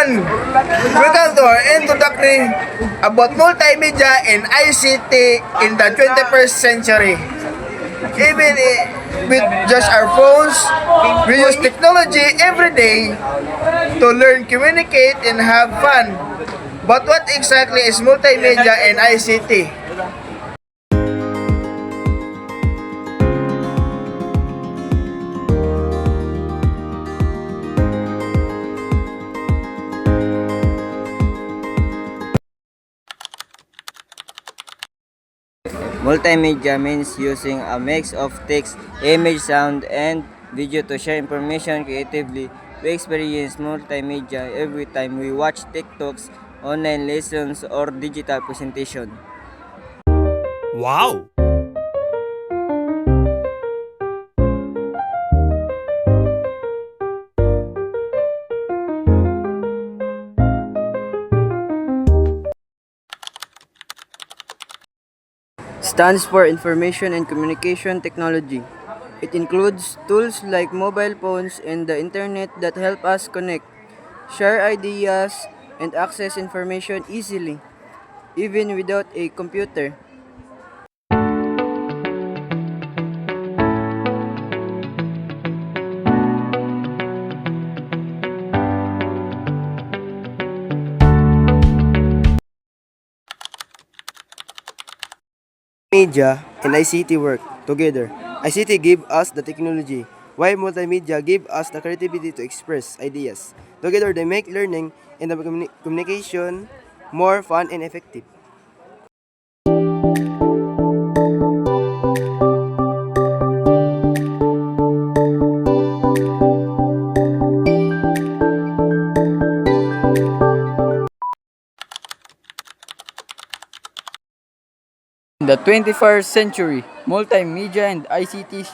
everyone! Welcome to our introductory about multimedia and ICT in the 21st century. Even with just our phones, we use technology every day to learn, communicate, and have fun. But what exactly is multimedia and ICT? Multimedia means using a mix of text, image, sound, and video to share information creatively. We experience multimedia every time we watch TikToks, online lessons, or digital presentation. Wow! Stands for Information and Communication Technology. It includes tools like mobile phones and the internet that help us connect, share ideas, and access information easily, even without a computer. Media and ICT work together. ICT give us the technology, while multimedia give us the creativity to express ideas. Together, they make learning and the communication more fun and effective. In the 21st century, multimedia and ICT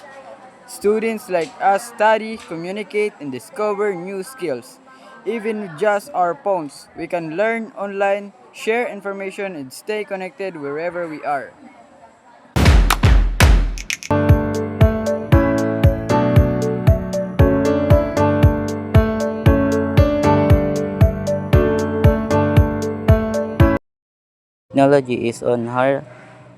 students like us study, communicate, and discover new skills. Even with just our phones, we can learn online, share information, and stay connected wherever we are. Technology is on her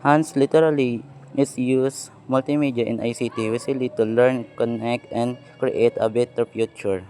hands literally is use multimedia and ICT easily to learn, connect, and create a better future.